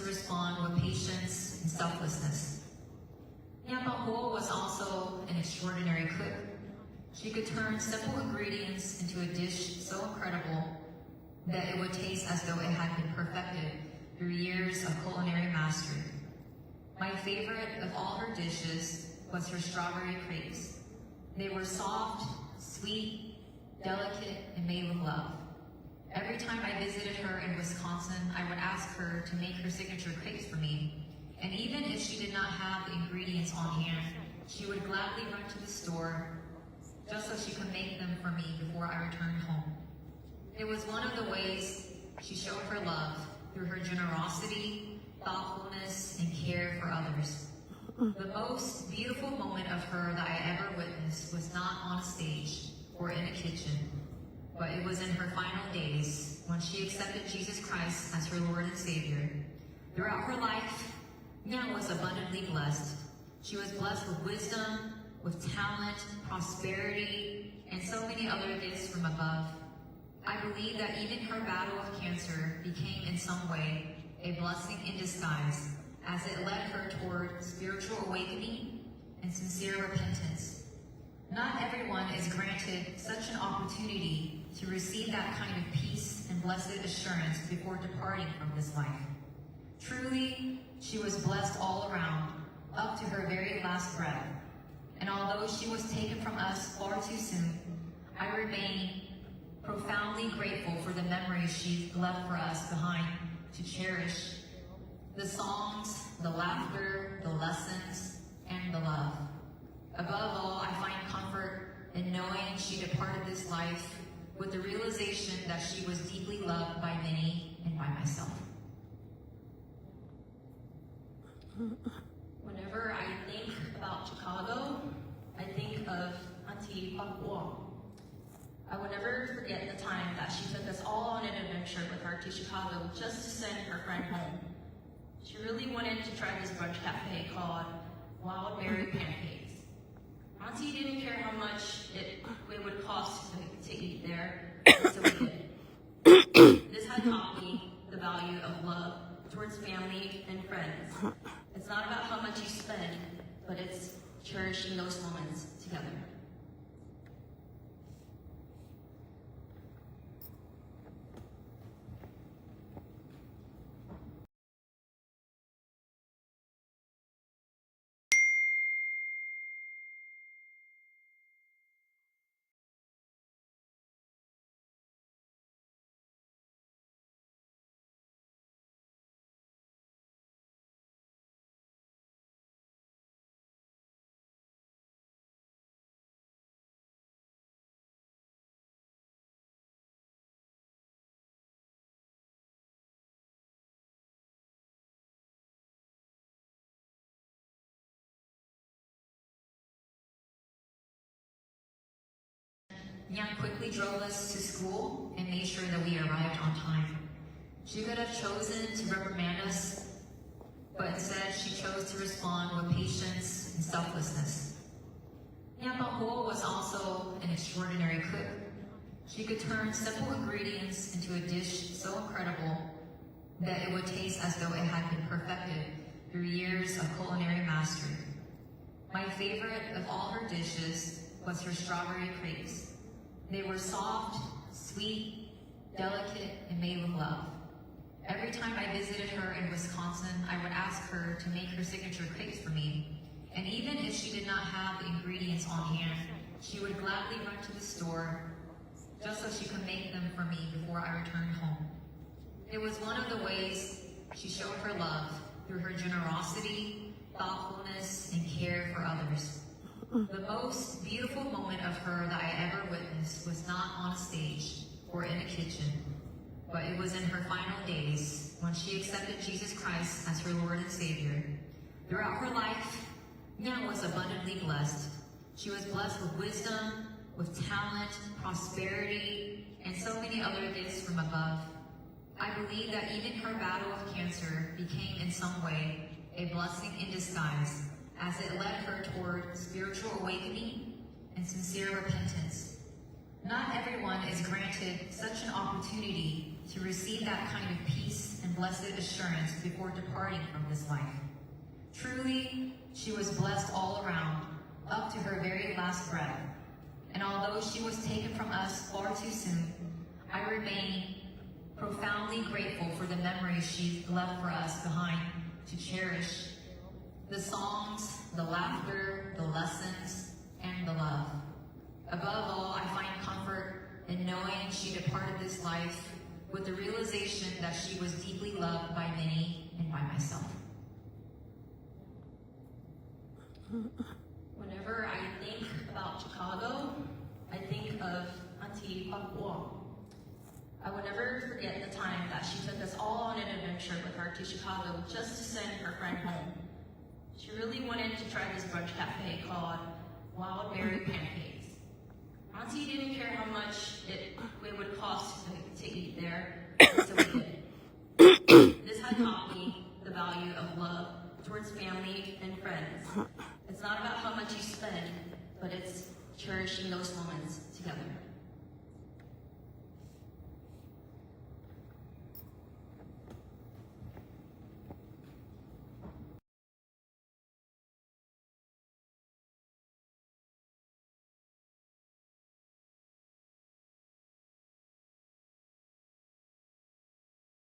to respond with patience and selflessness. Nyapao was also an extraordinary cook. She could turn simple ingredients into a dish so incredible that it would taste as though it had been perfected through years of culinary mastery. My favorite of all her dishes was her strawberry crepes. They were soft, sweet, delicate, and made with love. Every time I visited her in Wisconsin, I would ask her to make her signature crepes for me. And even if she did not have the ingredients on hand, she would gladly run to the store just so she could make them for me before I returned home. It was one of the ways she showed her love through her generosity, thoughtfulness, and care for others. The most beautiful moment of her that I ever witnessed was not on a stage or in a kitchen, but it was in her final days when she accepted Jesus Christ as her Lord and Savior. Throughout her life, Nya was abundantly blessed. She was blessed with wisdom, with talent, prosperity, and so many other gifts from above. I believe that even her battle with cancer became in some way a blessing in disguise, as it led her toward spiritual awakening and sincere repentance. Not everyone is granted such an opportunity to receive that kind of peace and blessed assurance before departing from this life. Truly, she was blessed all around, up to her very last breath. And although she was taken from us far too soon, I remain profoundly grateful for the memories she left for us behind to cherish. The songs, the laughter, the lessons, and the love. Above all, I find comfort in knowing she departed this life with the realization that she was deeply loved by many and by myself. Whenever I think about Chicago, I think of Auntie Pakua. I will never forget the time that she took us all on an adventure with her to Chicago just to send her friend home. She really wanted to try this brunch cafe called Wild Berry Pancakes. Auntie didn't care how much it would cost to eat there, so we did. This had taught me the value of love towards family and friends. It's not about how much you spend, but it's cherishing those moments together. Nya quickly drove us to school and made sure that we arrived on time. She could have chosen to reprimand us, but instead she chose to respond with patience and selflessness. Nyapao was also an extraordinary cook. She could turn simple ingredients into a dish so incredible that it would taste as though it had been perfected through years of culinary mastery. My favorite of all her dishes was her strawberry crepes. They were soft, sweet, delicate, and made with love. Every time I visited her in Wisconsin, I would ask her to make her signature crepes for me. And even if she did not have the ingredients on hand, she would gladly run to the store just so she could make them for me before I returned home. It was one of the ways she showed her love through her generosity, thoughtfulness, and care for others. The most beautiful moment of her that I ever witnessed was not on a stage or in a kitchen, but it was in her final days when she accepted Jesus Christ as her Lord and Savior. Throughout her life, Nya was abundantly blessed. She was blessed with wisdom, with talent, prosperity, and so many other gifts from above. I believe that even her battle with cancer became in some way a blessing in disguise, as it led her toward spiritual awakening and sincere repentance. Not everyone is granted such an opportunity to receive that kind of peace and and blessed assurance before departing from this life. Truly, she was blessed all around, up to her very last breath. And although she was taken from us far too soon, I remain profoundly grateful for the memories she left for us behind to cherish. The songs, the laughter, the lessons, and the love. Above all, I find comfort in knowing she departed this life with the realization that she was deeply loved by many and by myself. Whenever I think about Chicago, I think of Auntie Papua. I will never forget the time that she took us all on an adventure with her to Chicago just to send her friend home. She really wanted to try this brunch cafe called Wild Berry Pancakes. Auntie didn't care how much it would cost to eat there, so we did. This had taught me the value of love towards family and friends. It's not about how much you spend, but it's cherishing those moments together.